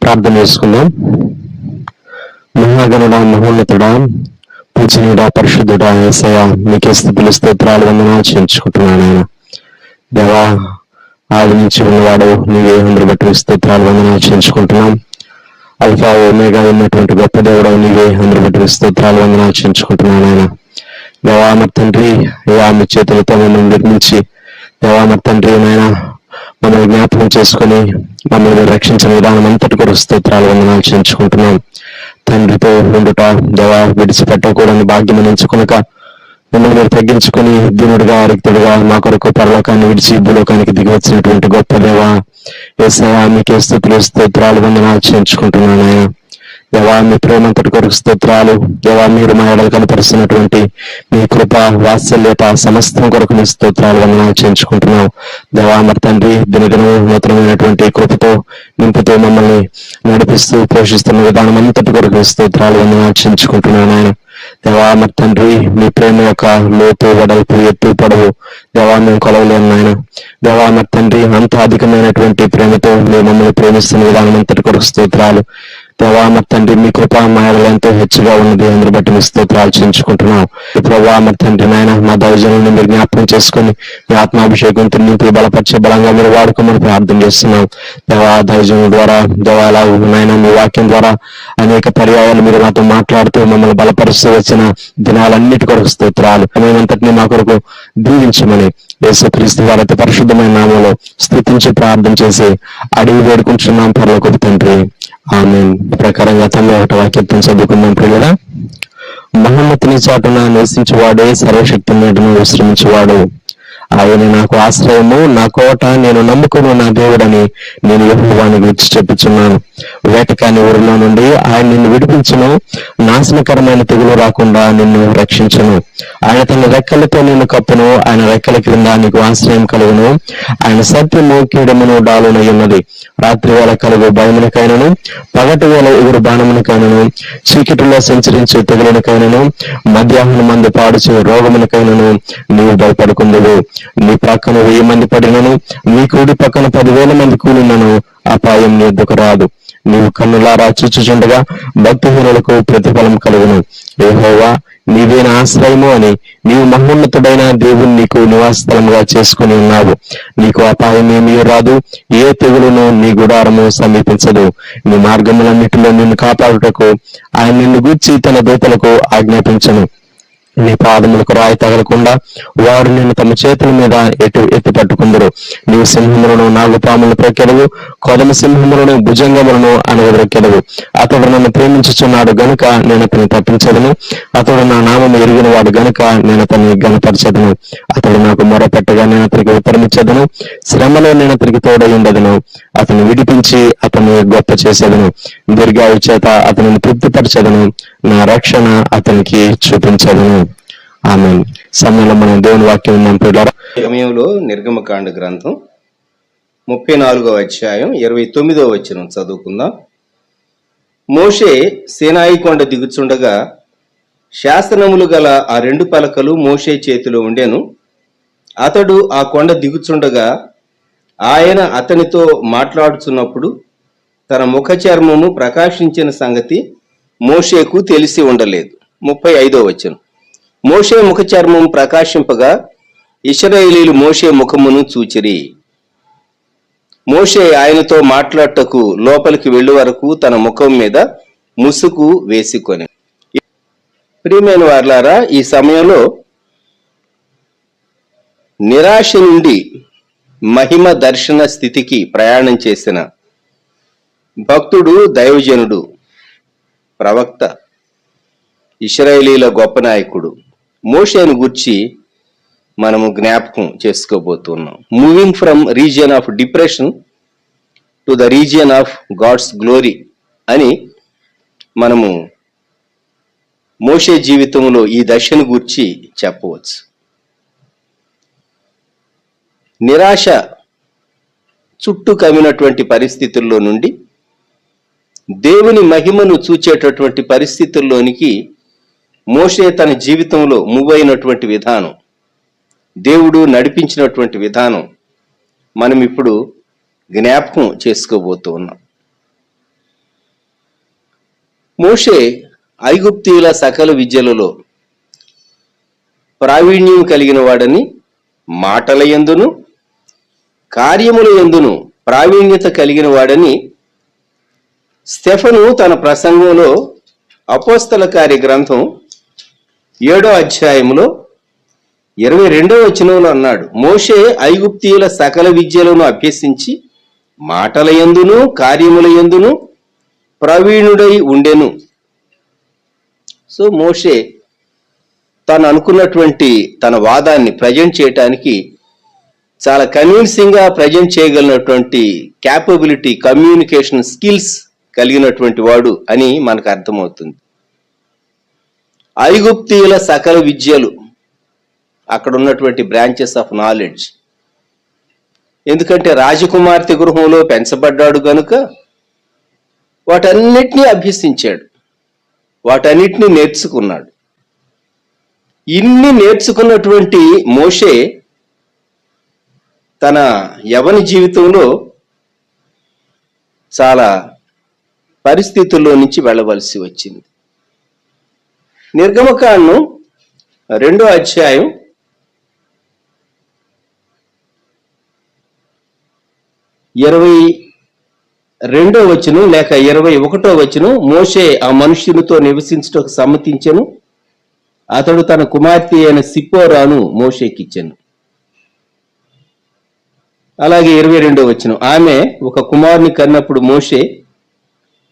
ప్రార్థన చేసుకుందాం. మహాగణుడా, మహోన్నతుడా, పూజనీయుడా, పరిశుద్ధుడా, యేసయ్య మీకే స్తుతులు స్తోత్రాలు వందనాలు చెల్లించుకుంటున్నాను. ఆయన దేవా, ఆది నుంచి ఉన్నవాడు నీవే, అందరి బట్టి స్తోత్రాలు వందనాలు చెల్లించుకుంటున్నాం. అల్ఫా ఒమేగా ఉన్నటువంటి గొప్ప దేవుడు నీవే, అందరి బట్టి స్తోత్రాలు వందనాలు చెల్లించుకుంటున్నాను. ఆయన దేవా మరి తండ్రి, మీ చేతులతో మమ్మల్ని నిర్మించి దేవా మరి తండ్రి నాయన మమ్మల్ని జ్ఞాపకం చేసుకుని మమ్మల్ని రక్షించిన విధానం అంతటి కూడా స్తోత్రాలు వందనాలు చెల్లించుకుంటున్నాం. తండ్రితో ఉండుట దేవా విడిచిపెట్టకూడని భాగ్యం ఎంచుకొనక మిమ్మల్ని మీరు తగ్గించుకుని దీనుడిగా రిక్తుడిగా మా కొరకు పరలోకాన్ని విడిచి భూలోకానికి దిగి వచ్చినటువంటి గొప్ప దేవా యేసయ్య మీకే స్తుతులు స్తోత్రాలు వందనాలు చెల్లించుకుంటున్నాను. ఆయన దేవా మీ ప్రేమంతటి కొరకు స్తోత్రాలు. దేవా మీరు మా ఎడలు కనపరుస్తున్నటువంటి మీ కృప వాత్సల్యత సమస్తం కొరకు మీ స్తోత్రాలు వందనాలు చేయించుకుంటున్నాం. దేవా మరి తండ్రి దినదినము నూతనమైనటువంటి కృపతో నింపుతూ మమ్మల్ని నడిపిస్తూ పోషిస్తున్న విధానం అంతటి కొరకు స్తోత్రాలు వందనాలు చేయించుకుంటున్నాను. ఆయన దేవా మరి తండ్రి మీ ప్రేమ యొక్క లోతు వెడల్పు ఎత్తు పొడవు దేవా మేము కొలవలేము. ఆయన దేవా మరి తండ్రి అంత అధికమైనటువంటి ప్రేమతో మేము మమ్మల్ని ప్రేమిస్తున్న విధానం అంతటి కొరకు స్తోత్రాలు. దేవా మరి తండ్రి మీ కృప మాయలు ఎంతో హెచ్చుగా ఉన్నది, అందరి బట్టి మీ స్తోత్రాలు చెల్లించుకుంటున్నాం. ప్రభా మరి తండ్రి నాయన మా దైవజనులను మీరు జ్ఞాపకం చేసుకుని మీ ఆత్మాభిషేకంతో నింపి బలపరిచే బలంగా మీరు వాడుకోమని ప్రార్థన చేస్తున్నాం. దేవా దైవజనుల ద్వారా దేవా ఎలా నాయన మీ వాక్యం ద్వారా అనేక పర్యాయాలు మీరు మాతో మాట్లాడుతూ మమ్మల్ని బలపరుస్తూ వచ్చిన దినాలన్నిటి కొరకు స్తోత్రాలు. మేమంతటినీ మా కొరకు దీవించమని యేసుక్రీస్తు వారి అతి పరిశుద్ధమైన నామంలో స్తుతించి ప్రార్థన చేసి అడిగి వేడుకుంటున్నాం పరలోకపు తండ్రి, ఆమేన్. ప్రకారంగా 91వ కీర్తన చదువుకుందాం. ప్రియుడా, మహోన్నతుని చాటున నివసించువాడే సర్వశక్తి మీదను విశ్రమించువాడు. ఆయన నాకు ఆశ్రయము, నా కోట, నేను నమ్ముకున్న నా దేవుడని నేను యెహోవాను గురించి చెప్పుచున్నాను. వేటకాని ఊరిలో నుండి ఆయన నిన్ను విడిపించును, నాశనకరమైన తెగులు రాకుండా నిన్ను రక్షించును. ఆయన తన రెక్కలతో నిన్ను కప్పును, ఆయన రెక్కల క్రింద నీకు ఆశ్రయం కలుగును. ఆయన సత్యము కీడమును డాలునై ఉన్నది. రాత్రి వేళ కలుగు భయమునకైనను, పగటి వేళ ఎగురు బాణమునకైనను, చీకటిలో సంచరించే తెగులనికైనను, మధ్యాహ్నం మంది పాడుచు రోగమునకైనను నీవు భయపడుకుందువు. నీ ప్రక్కన 1000 మంది పడినను, నీ కుడి పక్కన 10,000 మంది కూలినను అపాయం నీ ఎద్దుకు రాదు. నీవు కన్నులారా చూచుచుండగా భక్తిహీనులకు ప్రతిఫలం కలుగును. యెహోవా నీవే నా ఆశ్రయము అని నీవు మహోన్నతుడైన దేవుని నీకు నివాసస్థలముగా చేసుకుని ఉన్నావు. నీకు అపాయం ఏమీ రాదు, ఏ తెగులును నీ గుడారము సమీపించదు. నీ మార్గములన్నిటిలో నిన్ను కాపాడుటకు ఆయన నిన్ను గూర్చి తన దూతలకు ఆజ్ఞాపించను. నీ పాదములకు రాయి తగలకుండా వారు నిన్ను తమ చేతుల మీద ఎత్తి పట్టుకుందరు. నీవు సింహములను, నాగుపాములను ప్రొక్కెదవు, కొదమ సింహములను, భుజంగములను అనగదొక్కెదవు. అతడు నన్ను ప్రేమించుచున్నాడు గనుక నేను అతన్ని తప్పించదును. అతడు నా నామము ఎరిగిన వాడు గనుక నేను అతన్ని గణపరచదును. అతడు నాకు మొరపెట్టగా నేను అతనికి ఉత్తరమిచ్చదును. శ్రమలో నేను అతనికి తోడై ఉండదును. అతను విడిపించి అతన్ని గొప్ప చేసేదను. దీర్ఘాయు చేత అతనిని తృప్తిపరచదును. నా రక్షణ అతనికి చూపించదును. ఆమేన్. సమయంలో మనం దేవుని వాక్యం ఉన్నాం. సమయంలో నిర్గమకాండ గ్రంథం 34వ అధ్యాయం 29వ వచనం చదువుకుందాం. మోషే సీనాయి కొండ దిగుచుండగా శాసనములు గల ఆ 2 పలకలు మోషే చేతిలో ఉండెను. అతడు ఆ కొండ దిగుచుండగా ఆయన అతనితో మాట్లాడుచున్నప్పుడు తన ముఖ చర్మము ప్రకాశించిన సంగతి మోషేకు తెలిసి ఉండలేదు. 35వ వచనం. మోషే ముఖ చర్మం ప్రకాశింపగా ఇశ్రాయేలీయులు మోషే ముఖమును చూచిరి. మోషే ఆయనతో మాట్లాడటకు లోపలికి వెళ్ళు వరకు తన ముఖం మీద ముసుగు వేసుకొని. ప్రియమైన వారలారా, ఈ సమయంలో నిరాశ నుండి మహిమ దర్శన స్థితికి ప్రయాణం చేసిన భక్తుడు, దైవజనుడు, ప్రవక్త, ఇశ్రాయేలీయుల గొప్ప నాయకుడు మోషేను గూర్చి మనము జ్ఞాపకం చేసుకోబోతున్నాం. Moving from region of depression to the region of God's glory అని మనము మోషే జీవితంలో ఈ దశను గూర్చి చెప్పవచ్చు. నిరాశ చుట్టూ కమ్మినటువంటి పరిస్థితుల్లో నుండి దేవుని మహిమను చూచేటటువంటి పరిస్థితుల్లోనికి మోషే తన జీవితంలో మూవ్ అయినటువంటి విధానం, దేవుడు నడిపించినటువంటి విధానం మనం ఇప్పుడు జ్ఞాపకం చేసుకోబోతూ ఉన్నాం. మోషే ఐగుప్తీయుల సకల విద్యలలో ప్రావీణ్యం కలిగిన వాడని, మాటల యందును కార్యముల యందును ప్రావీణ్యత కలిగిన వాడని స్టెఫను తన ప్రసంగంలో అపోస్తల కార్య గ్రంథం 7వ అధ్యాయంలో 22వ వచనంలో అన్నాడు. మోషే ఐగుప్తీయుల సకల విద్యలను అభ్యసించి మాటల యందును కార్యముల యందును ప్రవీణుడై ఉండెను. సో మోషే తాను అనుకున్నటువంటి తన వాదాన్ని ప్రజెంట్ చేయటానికి చాలా కన్విన్సింగ్ గా ప్రజెంట్ చేయగలిగినటువంటి క్యాపబిలిటీ, కమ్యూనికేషన్ స్కిల్స్ కలిగినటువంటి వాడు అని మనకు అర్థమవుతుంది. ఐగుప్తీయుల సకల విద్యలు, అక్కడ ఉన్నటువంటి బ్రాంచెస్ ఆఫ్ నాలెడ్జ్. ఎందుకంటే రాజకుమార్తె గృహంలో పెంచబడ్డాడు గనుక వాటన్నిటినీ అభ్యసించాడు, వాటన్నిటినీ నేర్చుకున్నాడు. ఇన్ని నేర్చుకున్నటువంటి మోషే తన యవన జీవితంలో చాలా పరిస్థితుల్లో నుంచి వెళ్ళవలసి వచ్చింది. నిర్గమకాండం 2వ అధ్యాయం 22వ వచనం లేక 21వ వచనం, మోషే ఆ మనుష్యునితో నివసించుటకు సమ్మతించెను, అతడు తన కుమార్తె అయిన సిప్పోరాను మోషేకిచ్చెను. అలాగే 22వ వచనం, ఆమె ఒక కుమారుని కన్నప్పుడు మోషే,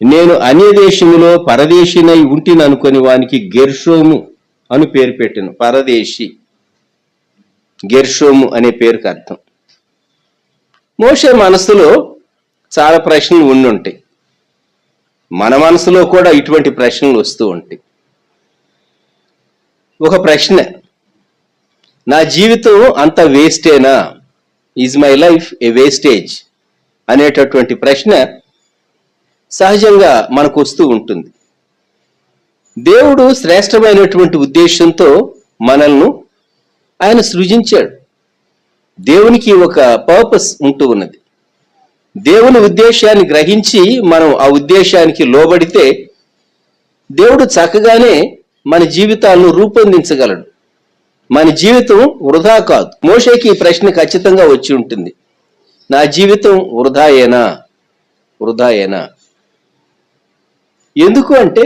నేను అన్యదేశములో పరదేశినై ఉంటిని అనుకొని వానికి గెర్షోము అని పేరు పెట్టెను. పరదేశి, గెర్షోము అనే పేరుకి అర్థం. మోషే మనసులో చాలా ప్రశ్నలు ఉండుంటాయి. మన మనసులో కూడా ఇటువంటి ప్రశ్నలు వస్తూ ఉంటాయి. ఒక ప్రశ్న, నా జీవితం అంత వేస్టేనా, is my life a wastage అనేటటువంటి ప్రశ్న సహజంగా మనకు వస్తూ ఉంటుంది. దేవుడు శ్రేష్టమైనటువంటి ఉద్దేశంతో మనల్ని ఆయన సృజించాడు. దేవునికి ఒక పర్పస్ ఉంటూ ఉన్నది. దేవుని ఉద్దేశాన్ని గ్రహించి మనం ఆ ఉద్దేశానికి లోబడితే దేవుడు చక్కగానే మన జీవితాలను రూపొందించగలడు. మన జీవితం వృధా కాదు. మోషేకి ఈ ప్రశ్న ఖచ్చితంగా వచ్చి ఉంటుంది, నా జీవితం వృధాయేనా, వృధాయేనా. ఎందుకు అంటే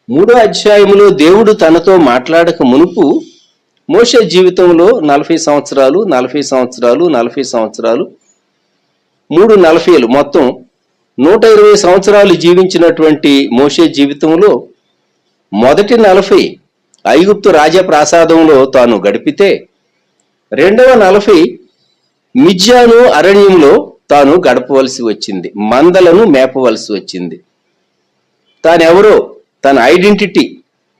3వ అధ్యాయంలో దేవుడు తనతో మాట్లాడక మునుపు మోషే జీవితంలో 40 సంవత్సరాలు 40 సంవత్సరాలు 40 సంవత్సరాలు 3 40లు మొత్తం 120 సంవత్సరాలు జీవించినటువంటి మోషే జీవితంలో మొదటి 40 ఐగుప్తు రాజప్రాసాదంలో తాను గడిపితే, రెండవ 40 మిద్యాను అరణ్యంలో తాను గడపవలసి వచ్చింది, మందలను మేపవలసి వచ్చింది. తానెవరో తన ఐడెంటిటీ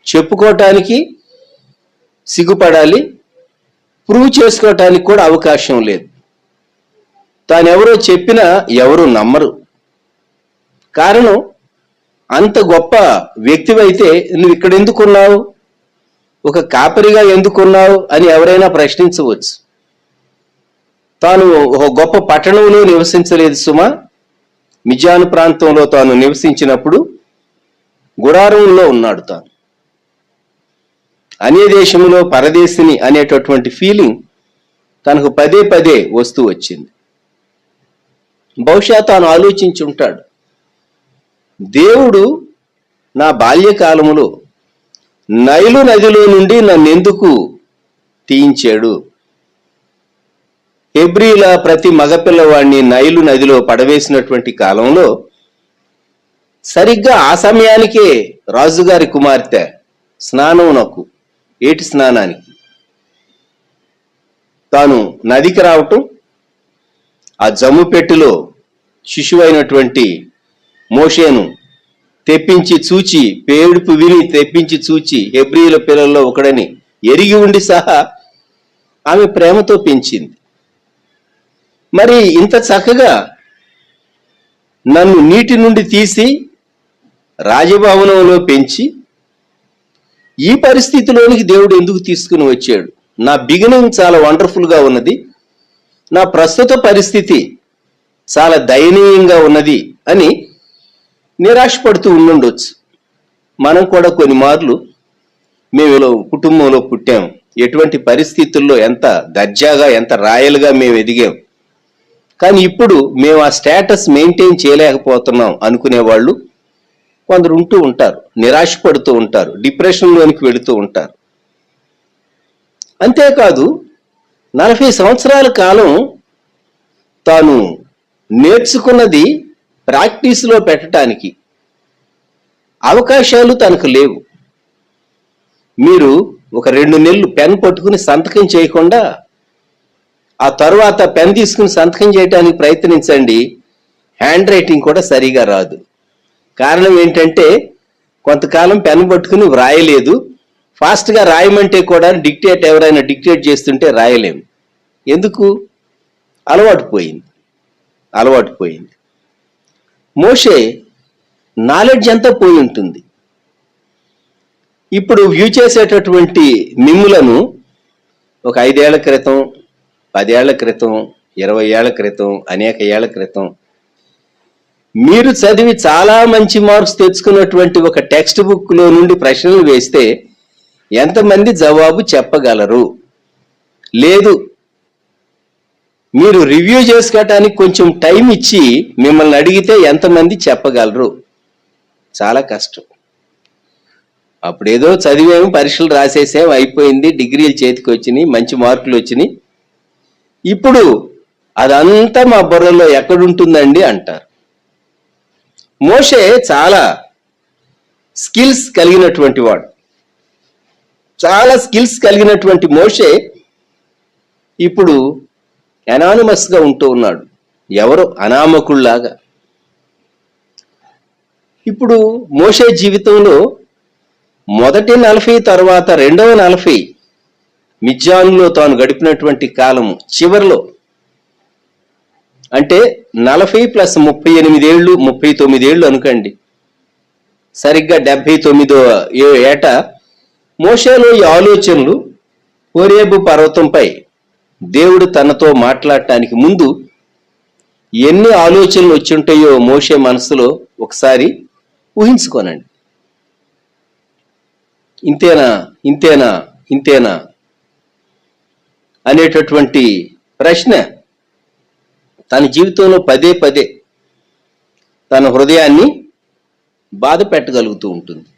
చెప్పుకోవటానికి సిగ్గుపడాలి, ప్రూవ్ చేసుకోవటానికి కూడా అవకాశం లేదు. తానెవరో చెప్పినా ఎవరు నమ్మరు. కారణం, అంత గొప్ప వ్యక్తివైతే నువ్వు ఇక్కడ ఎందుకున్నావు, ఒక కాపరిగా ఎందుకున్నావు అని ఎవరైనా ప్రశ్నించవచ్చు. తాను ఒక గొప్ప పట్టణంలో నివసించలేదు సుమా. మిద్యాను ప్రాంతంలో తాను నివసించినప్పుడు గుడారంలో ఉన్నాడు. తాను అన్య దేశంలో పరదేశిని అనేటటువంటి ఫీలింగ్ తనకు పదే పదే వస్తూ వచ్చింది. బహుశా తాను ఆలోచించి ఉంటాడు, దేవుడు నా బాల్యకాలములో నైలు నదిలో నుండి నన్నెందుకు తీయించాడు, హెబ్రీల ప్రతి మగపిల్లవాడిని నైలు నదిలో పడవేసినటువంటి కాలంలో సరిగ్గా ఆ సమయానికే రాజుగారి కుమార్తె స్నానమునకు, ఏటి స్నానానికి తాను నదికి రావటం, ఆ జమ్ము పెట్టెలో శిశువైనటువంటి మోషేను తెప్పించి చూచి, పేడుపు విని తెప్పించి చూచి హెబ్రీల పిల్లల్లో ఒకడని ఎరిగి ఉండి సహా ఆమె ప్రేమతో పెంచింది. మరి ఇంత చక్కగా నన్ను నీటి నుండి తీసి రాజభవనంలో పెంచి ఈ పరిస్థితిలోనికి దేవుడు ఎందుకు తీసుకుని వచ్చాడు? నా బిగినింగ్ చాలా వండర్ఫుల్ గా ఉన్నది, నా ప్రస్తుత పరిస్థితి చాలా దయనీయంగా ఉన్నది అని నిరాశపడుతూ ఉండుండొచ్చు. మనం కూడా కొన్ని మార్లు మేము కుటుంబంలో పుట్టాం, ఎటువంటి పరిస్థితుల్లో ఎంత దర్జాగా ఎంత రాయల్గా మేము ఎదిగాం, కానీ ఇప్పుడు మేము ఆ స్టేటస్ మెయింటైన్ చేయలేకపోతున్నాం అనుకునే వాళ్ళు కొందరు ఉంటూ ఉంటారు. నిరాశపడుతూ ఉంటారు, డిప్రెషన్లోనికి వెళుతూ ఉంటారు. అంతేకాదు 40 సంవత్సరాల కాలం తాను నేర్చుకున్నది ప్రాక్టీస్లో పెట్టడానికి అవకాశాలు తనకు లేవు. మీరు ఒక 2 నెలలు పెన్ పట్టుకుని సంతకం చేయకుండా ఆ తర్వాత పెన్ తీసుకుని సంతకం చేయడానికి ప్రయత్నించండి, హ్యాండ్ రైటింగ్ కూడా సరిగా రాదు. కారణం ఏంటంటే కొంతకాలం పెన్ పట్టుకుని వ్రాయలేదు. ఫాస్ట్గా రాయమంటే కూడా ఎవరైనా డిక్టేట్ చేస్తుంటే రాయలేము. ఎందుకు? అలవాటు పోయింది. మోషే నాలెడ్జ్ అంతా పోయి ఉంటుంది. ఇప్పుడు వ్యూ చేసేటటువంటి మిమ్ములను ఒక 5 ఏళ్ల క్రితం, 10 ఏళ్ల క్రితం, 20 ఏళ్ల క్రితం, అనేక ఏళ్ల క్రితం మీరు చదివి చాలా మంచి మార్క్స్ తెచ్చుకున్నటువంటి ఒక టెక్స్ట్ బుక్ లో నుండి ప్రశ్నలు వేస్తే ఎంతమంది జవాబు చెప్పగలరు? లేదు. మీరు రివ్యూ చేసుకోవటానికి కొంచెం టైం ఇచ్చి మిమ్మల్ని అడిగితే ఎంతమంది చెప్పగలరు? చాలా కష్టం. అప్పుడేదో చదివేమో, పరీక్షలు రాసేసాం, అయిపోయింది, డిగ్రీలు చేతికి వచ్చినాయి, మంచి మార్కులు వచ్చినాయి, ఇప్పుడు అదంతా మా బుర్రలో ఎక్కడుంటుందండి అంటారు. మోషే చాలా స్కిల్స్ కలిగినటువంటి వాడు. చాలా స్కిల్స్ కలిగినటువంటి మోషే ఇప్పుడు అనానిమస్గా ఉంటూ ఉన్నాడు, ఎవరో అనామకుల్లాగా. ఇప్పుడు మోషే జీవితంలో మొదటి 40 తర్వాత రెండవ 40 మిద్యానులో తాను గడిపినటువంటి కాలము చివరిలో, అంటే 40 + 38 ఏళ్ళు, 39 ఏళ్ళు అనుకోండి, సరిగ్గా 79వ ఏట మోషేలో ఈ ఆలోచనలు హోరేబు పర్వతంపై దేవుడు తనతో మాట్లాడటానికి ముందు ఎన్ని ఆలోచనలు వచ్చుంటాయో మోషే మనసులో ఒకసారి ఊహించుకోనండి. ఇంతేనా అనేటటువంటి ప్రశ్న తన జీవితంలో పదే తన హృదయాన్ని బాధ పెట్టగలుగుతూ ఉంటుంది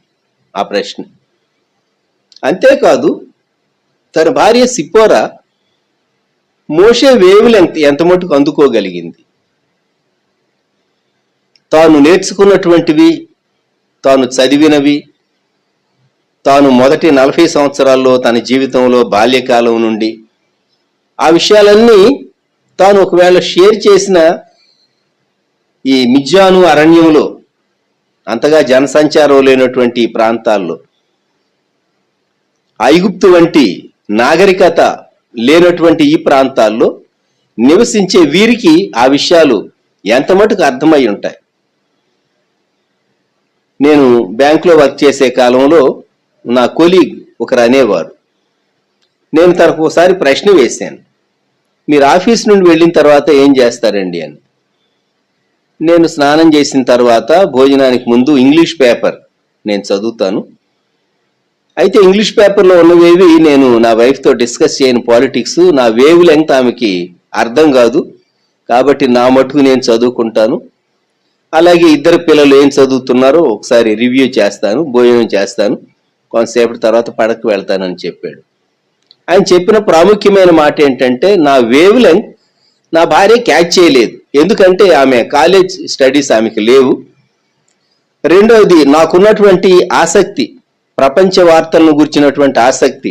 ఆ ప్రశ్న. అంతేకాదు తన భార్య సిప్పోరా మోషే వేవులు ఎంత మటుకు అందుకోగలిగింది. తాను నేర్చుకున్నటువంటివి, తాను చదివినవి, తాను మొదటి 40 సంవత్సరాల్లో తన జీవితంలో బాల్యకాలం నుండి ఆ విషయాలన్నీ తాను ఒకవేళ షేర్ చేసిన ఈ మిద్యాను అరణ్యంలో, అంతగా జనసంచారం లేనటువంటి ప్రాంతాల్లో, ఐగుప్తు వంటి నాగరికత లేనటువంటి ఈ ప్రాంతాల్లో నివసించే వీరికి ఆ విషయాలు ఎంత మటుకు అర్థమై ఉంటాయి. నేను బ్యాంకులో వర్క్ చేసే కాలంలో నా కొలీగ్ ఒకరు అనేవారు, నేను తనకు ఒకసారి ప్రశ్న వేశాను, మీరు ఆఫీస్ నుండి వెళ్ళిన తర్వాత ఏం చేస్తారండి అని. నేను స్నానం చేసిన తర్వాత భోజనానికి ముందు ఇంగ్లీష్ పేపర్ నేను చదువుతాను. అయితే ఇంగ్లీష్ పేపర్లో ఉన్నవేవి నేను నా వైఫ్తో డిస్కస్ చేయని పాలిటిక్స్, నా వేవ్ లెంగ్త్ ఆమెకి అర్థం కాదు, కాబట్టి నా మటుకు నేను చదువుకుంటాను. అలాగే ఇద్దరు పిల్లలు ఏం చదువుతున్నారో ఒకసారి రివ్యూ చేస్తాను, భోజనం చేస్తాను, కొంతసేపటి తర్వాత పడకు వెళ్తానని చెప్పాడు. ఆయన చెప్పిన ప్రాముఖ్యమైన మాట ఏంటంటే, నా వేవ్ లెంగ్త్ నా భార్య క్యాచ్ చేయలేదు, ఎందుకంటే ఆమె కాలేజ్ స్టడీస్ ఆమెకి లేవు. రెండవది, నాకున్నటువంటి ఆసక్తి, ప్రపంచ వార్తలను గురించినటువంటి ఆసక్తి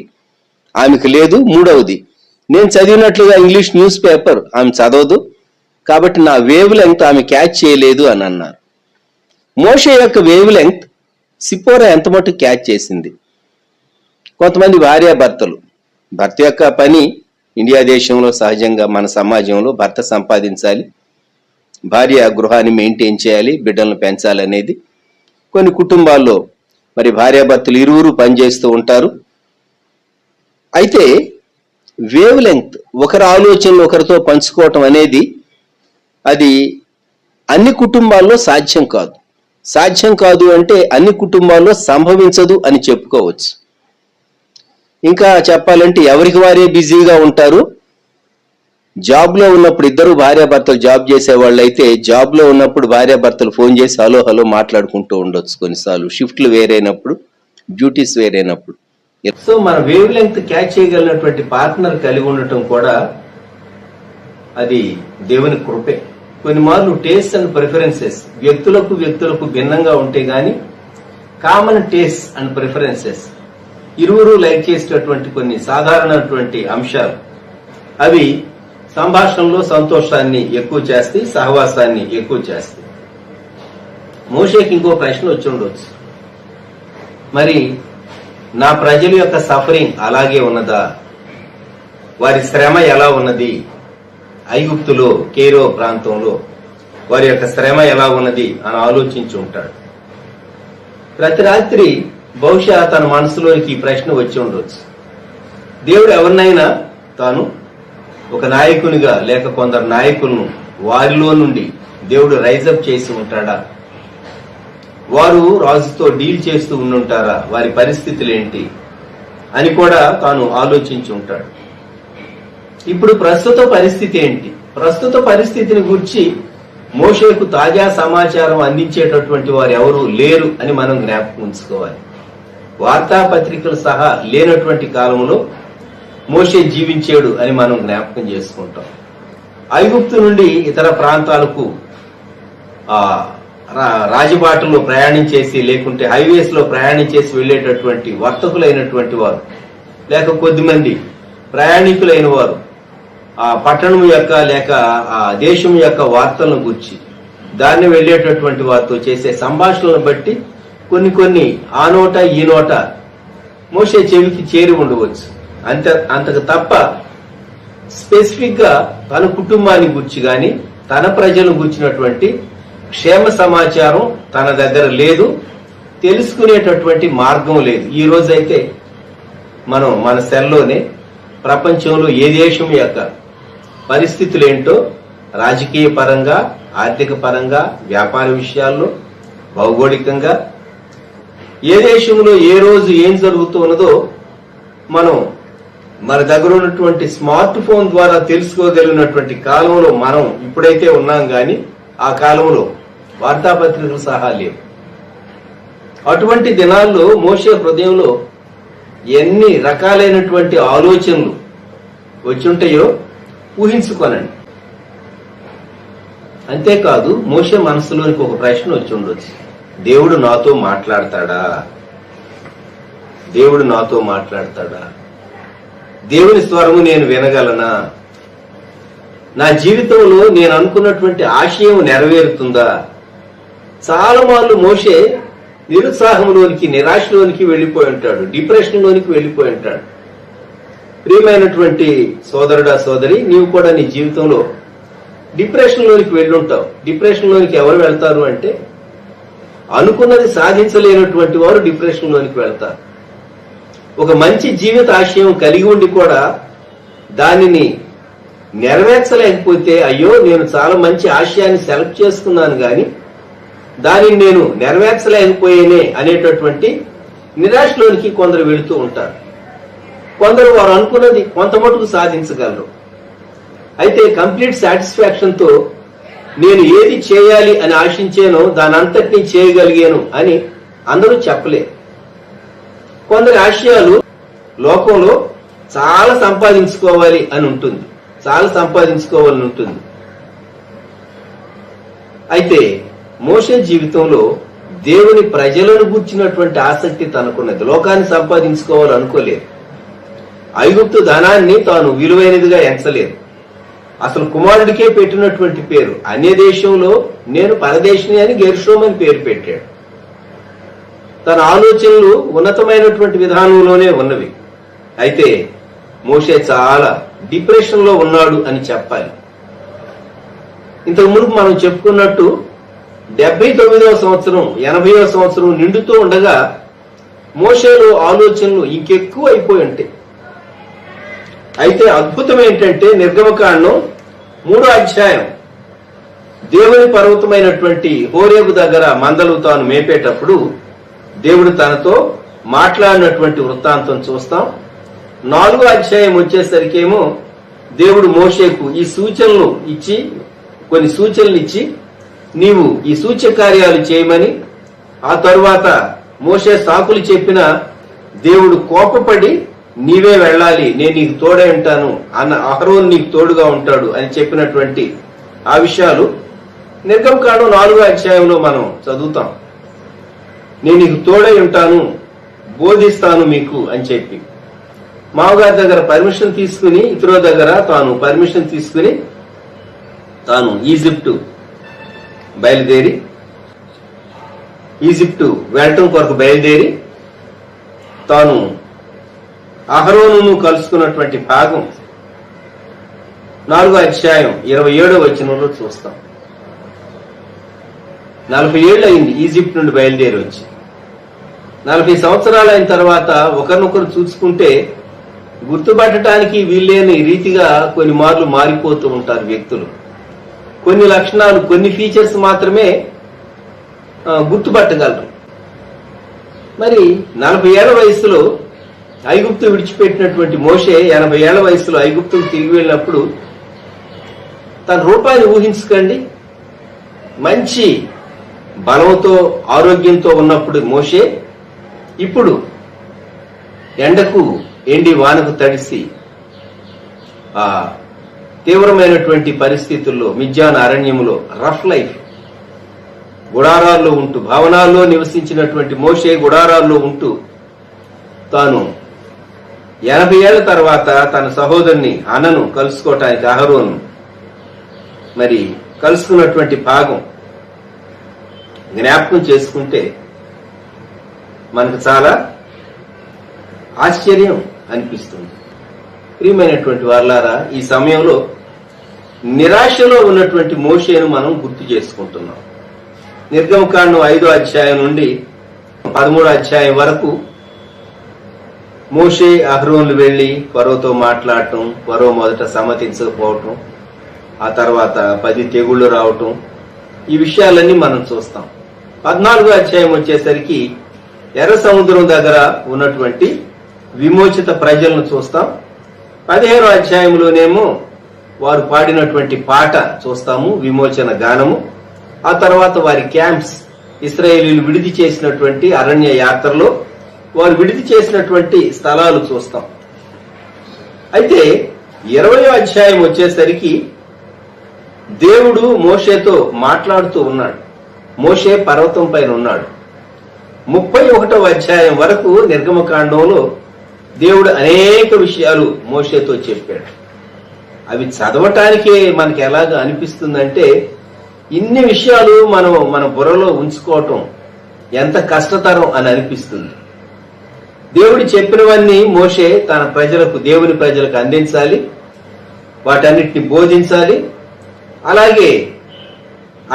ఆమెకు లేదు. మూడవది, నేను చదివినట్లుగా ఇంగ్లీష్ న్యూస్ పేపర్ ఆమె చదవదు, కాబట్టి నా వేవ్ లెంగ్త్ ఆమె క్యాచ్ చేయలేదు అని అన్నారు. మోషే యొక్క వేవ్ లెంగ్త్ సిప్పోరా ఎంత మటుకు క్యాచ్ చేసింది. కొంతమంది భార్యాభర్తలు, భర్త యొక్క పని ఇండియా దేశంలో సహజంగా మన సమాజంలో భర్త సంపాదించాలి, భార్య గృహాన్ని మెయింటైన్ చేయాలి, బిడ్డలను పెంచాలి అనేది. కొన్ని కుటుంబాల్లో మరి భార్యాభర్తలు ఇరువురు పనిచేస్తూ ఉంటారు. అయితే వేవ్ లెంగ్త్, ఒకరి ఆలోచనలు ఒకరితో పంచుకోవటం అనేది అది అన్ని కుటుంబాల్లో సాధ్యం కాదు. సాధ్యం కాదు అంటే అన్ని కుటుంబాల్లో సంభవించదు అని చెప్పుకోవచ్చు. ఇంకా చెప్పాలంటే ఎవరికి వారే బిజీగా ఉంటారు. జాబ్లో ఉన్నప్పుడు ఇద్దరు భార్యాభర్తలు జాబ్ చేసేవాళ్ళు అయితే జాబ్లో ఉన్నప్పుడు భార్యాభర్తలు ఫోన్ చేసి హలో హలో మాట్లాడుకుంటూ ఉండొచ్చు. కొన్నిసార్లు షిఫ్ట్లు వేరైనప్పుడు, డ్యూటీస్ వేరైనప్పుడు. సో మన వేవ్ లెంగ్త్ క్యాచ్ చేయగలిగినటువంటి పార్ట్నర్ కలిగి ఉండటం కూడా అది దేవుని కృపే. కొన్ని మార్లు టేస్ట్ అండ్ ప్రిఫరెన్సెస్ వ్యక్తులకు భిన్నంగా ఉంటే గాని కామన్ టేస్ట్ అండ్ ప్రిఫరెన్సెస్ ఇరువురు లైక్ చేసేటటువంటి కొన్ని సాధారణటువంటి అంశాలు అవి సంభాషణలో సంతోషాన్ని ఎక్కువ చేస్తాయి, సహవాసాన్ని ఎక్కువ చేస్తాయి. మోషేకి ఇంకో ప్రశ్న వచ్చి ఉండొచ్చు, మరి నా ప్రజల యొక్క సఫరింగ్ అలాగే ఉన్నదా, వారి శ్రమ ఎలా ఉన్నది, ఐగుప్తులో కేరో ప్రాంతంలో వారి యొక్క శ్రమ ఎలా ఉన్నది అని ఆలోచించి ఉంటాడు. ప్రతి రాత్రి బహుశా తన మనసులోనికి ఈ ప్రశ్న వచ్చి ఉండొచ్చు, దేవుడు ఎవరినైనా తాను ఒక నాయకునిగా లేక కొందరు నాయకులను వారిలో నుండి దేవుడు రైజప్ చేసి ఉంటాడా, వారు రాజుతో డీల్ చేస్తూ ఉండుంటారా, వారి పరిస్థితులు ఏంటి అని కూడా తాను ఆలోచించి ఉంటాడు. ఇప్పుడు ప్రస్తుత పరిస్థితి ఏంటి, ప్రస్తుత పరిస్థితిని గురించి మోషేకు తాజా సమాచారం అందించేటటువంటి వారు ఎవరు లేరు అని మనం జ్ఞాపకం ఉంచుకోవాలి. వార్తాపత్రికలు సహా లేనటువంటి కాలంలో మోషే జీవించాడు అని మనం జ్ఞాపకం చేసుకుంటాం. ఐగుప్తు నుండి ఇతర ప్రాంతాలకు రాజబాటలో ప్రయాణం చేసి లేకుంటే హైవేస్ లో ప్రయాణం చేసి వెళ్లేటటువంటి వర్తకులైనటువంటి వారు లేక కొద్దిమంది ప్రయాణికులైన వారు ఆ పట్టణం యొక్క లేక ఆ దేశం యొక్క వార్తలను గురించి దాన్ని వెళ్లేటటువంటి వారితో చేసే సంభాషణలను బట్టి కొన్ని ఆ నోట ఈ నోట మోషే చెవికి చేరి ఉండవచ్చు. అంతకు తప్ప స్పెసిఫిక్ గా తన కుటుంబాన్ని గురించి గాని తన ప్రజలను గుర్చినటువంటి క్షేమ సమాచారం తన దగ్గర లేదు, తెలుసుకునేటటువంటి మార్గం లేదు. ఈ రోజైతే మనం మన సెల్లోనే ప్రపంచంలో ఏ దేశం యొక్క పరిస్థితులు ఏంటో రాజకీయ పరంగా, ఆర్థిక పరంగా, వ్యాపార విషయాల్లో, భౌగోళికంగా ఏ దేశంలో ఏ రోజు ఏం జరుగుతున్నదో మనం మన దగ్గర ఉన్నటువంటి స్మార్ట్ ఫోన్ ద్వారా తెలుసుకోగలిగినటువంటి కాలంలో మనం ఇప్పుడైతే ఉన్నాం గాని ఆ కాలంలో వార్తాపత్రికలు సహా లేవు. అటువంటి దినాల్లో మోషే హృదయంలో ఎన్ని రకాలైనటువంటి ఆలోచనలు వచ్చుంటాయో ఊహించుకోనండి. అంతేకాదు మోషే మనసులోనికి ఒక ప్రశ్న వచ్చి ఉండొచ్చు, దేవుడు నాతో మాట్లాడతాడా, దేవుడు నాతో మాట్లాడతాడా, దేవుని స్వరము నేను వినగలనా, నా జీవితంలో నేను అనుకున్నటువంటి ఆశయం నెరవేరుతుందా. చాలా మార్లు మోషే నిరుత్సాహంలోనికి, నిరాశలోనికి వెళ్లిపోయి ఉంటాడు, డిప్రెషన్ లోనికి వెళ్లిపోయి ఉంటాడు. ప్రియమైనటువంటి సోదరుడా సోదరి, నీవు కూడా నీ జీవితంలో డిప్రెషన్ లోనికి వెళ్ళుంటావు. డిప్రెషన్ లోనికి ఎవరు వెళ్తారు అంటే అనుకున్నది సాధించలేనటువంటి వారు డిప్రెషన్ లోనికి వెళ్తారు. ఒక మంచి జీవిత ఆశయం కలిగి ఉండి కూడా దానిని నెరవేర్చలేకపోతే అయ్యో నేను చాలా మంచి ఆశయాన్ని సెలెక్ట్ చేసుకున్నాను గాని దానిని నేను నెరవేర్చలేకపోయేనే అనేటటువంటి నిరాశలోనికి కొందరు వెళుతూ ఉంటారు. కొందరు వారు అనుకున్నది కొంత మటుకు సాధించగలరు. అయితే కంప్లీట్ సాటిస్ఫాక్షన్ తో నేను ఏది చేయాలి అని ఆశించానో దాని అంతటినీ చేయగలిగాను అని అందరూ చెప్పలేరు. కొందరి ఆశయాలు లోకంలో చాలా సంపాదించుకోవాలి అని ఉంటుంది, చాలా సంపాదించుకోవాలని ఉంటుంది. అయితే మోషే జీవితంలో దేవుని ప్రజలను గుర్చినటువంటి ఆసక్తి తనకున్నది. లోకాన్ని సంపాదించుకోవాలనుకోలేదు. ఐగుప్తు ధనాన్ని తాను విలువైనదిగా ఎంచలేదు. అసలు కుమారుడికే పెట్టినటువంటి పేరు అన్య దేశంలో నేను పరదేశిని అని గెర్షోమ్ అని పేరు పెట్టాడు. తన ఆలోచనలు ఉన్నతమైనటువంటి విధానంలోనే ఉన్నవి. అయితే మోషే చాలా డిప్రెషన్ లో ఉన్నాడు అని చెప్పాలి. ఇంతకు ముందు మనం చెప్పుకున్నట్టు 79వ సంవత్సరం 80వ సంవత్సరం నిండుతూ ఉండగా మోషేలో ఆలోచనలు ఇంకెక్కువ అయిపోయి ఉంటాయి. అయితే అద్భుతం ఏంటంటే నిర్గమకాండం 3వ అధ్యాయం దేవుని పర్వతమైనటువంటి హోరేబు దగ్గర మందలు తాను మేపేటప్పుడు దేవుడు తనతో మాట్లాడినటువంటి వృత్తాంతం చూస్తాం. 4వ అధ్యాయం వచ్చేసరికేమో దేవుడు మోషేకు ఈ సూచనలు ఇచ్చి, కొన్ని సూచనలు ఇచ్చి, నీవు ఈ సూచ్య కార్యాలు చేయమని, ఆ తరువాత మోషే సాకులు చెప్పిన దేవుడు కోపపడి నీవే వెళ్ళాలి, నేను నీకు తోడే ఉంటాను, అహరోను నీకు తోడుగా ఉంటాడు అని చెప్పినటువంటి ఆ విషయాలు నిర్గమకాండం 4వ అధ్యాయంలో మనం చదువుతాం. నేను నీకు తోడై ఉంటాను, బోధిస్తాను మీకు అని చెప్పి మామగారి దగ్గర పర్మిషన్ తీసుకుని, ఇతరుల దగ్గర తాను పర్మిషన్ తీసుకుని తాను ఈజిప్టు బయలుదేరి, ఈజిప్టు వెళ్ళటం కొరకు బయలుదేరి తాను అహరోనును కలుసుకున్నటువంటి భాగం 4వ అధ్యాయం 27వ వచనంలో చూస్తాం. 40 ఏళ్ళు అయింది ఈజిప్ట్ నుండి బయలుదేరి వచ్చి. 40 సంవత్సరాలు అయిన తర్వాత ఒకరినొకరు చూసుకుంటే గుర్తుపట్టడానికి వీల్లేని రీతిగా కొన్ని మార్లు మారిపోతూ ఉంటారు వ్యక్తులు. కొన్ని లక్షణాలు, కొన్ని ఫీచర్స్ మాత్రమే గుర్తుపట్టగలరు. మరి 40 ఏళ్ల వయసులో ఐగుప్తు విడిచిపెట్టినటువంటి మోషే 80 ఏళ్ల వయసులో ఐగుప్తుకు తిరిగి వెళ్ళినప్పుడు తన రూపాన్ని ఊహించుకోండి. మంచి బలంతో, ఆరోగ్యంతో ఉన్నప్పుడు మోషే ఇప్పుడు ఎండకు ఎండి వానకు తడిసి ఆ తీవ్రమైనటువంటి పరిస్థితుల్లో మిద్యాన్ అరణ్యములో రఫ్ లైఫ్, గుడారాల్లో ఉంటూ, భవనాల్లో నివసించినటువంటి మోషే గుడారాల్లో ఉంటూ తాను 80 ఏళ్ల తర్వాత తన సహోదరుని అన్నను కలుసుకోవటానికి అహరోను మరి కలుసుకున్నటువంటి భాగం జ్ఞాపకం చేసుకుంటే మనకు చాలా ఆశ్చర్యం అనిపిస్తుంది. ప్రియమైనటువంటి వారలారా, ఈ సమయంలో నిరాశలో ఉన్నటువంటి మోషేను మనం గుర్తు చేసుకుంటున్నాం. నిర్గమకాండం 5వ అధ్యాయం నుండి 13వ అధ్యాయం వరకు మోషే అహరోన్లు వెళ్లి ఫరోతో మాట్లాడటం, ఫరో మొదట సమ్మతించకపోవటం, ఆ తర్వాత 10 తెగుళ్లు రావటం, ఈ విషయాలన్నీ మనం చూస్తాం. 14వ అధ్యాయం వచ్చేసరికి ఎర్ర సముద్రం దగ్గర ఉన్నటువంటి విమోచిత ప్రజలను చూస్తాం. 15వ అధ్యాయంలోనేమో వారు పాడినటువంటి పాట చూస్తాము, విమోచన గానము. ఆ తర్వాత వారి క్యాంప్స్, ఇశ్రాయేలీలు విడిది చేసినటువంటి అరణ్య యాత్రలో వారు విడిది చేసినటువంటి స్థలాలు చూస్తాం. అయితే 20వ అధ్యాయం వచ్చేసరికి దేవుడు మోషేతో మాట్లాడుతూ ఉన్నాడు. మోషే పర్వతం పైన ఉన్నాడు. 31వ అధ్యాయం వరకు నిర్గమకాండంలో దేవుడు అనేక విషయాలు మోషేతో చెప్పాడు. అవి చదవటానికే మనకి ఎలాగ అనిపిస్తుందంటే, ఇన్ని విషయాలు మనం మన బుర్రలో ఉంచుకోవటం ఎంత కష్టతరం అని అనిపిస్తుంది. దేవుడు చెప్పినవన్నీ మోషే తన ప్రజలకు, దేవుని ప్రజలకు అందించాలి, వాటన్నిటిని బోధించాలి. అలాగే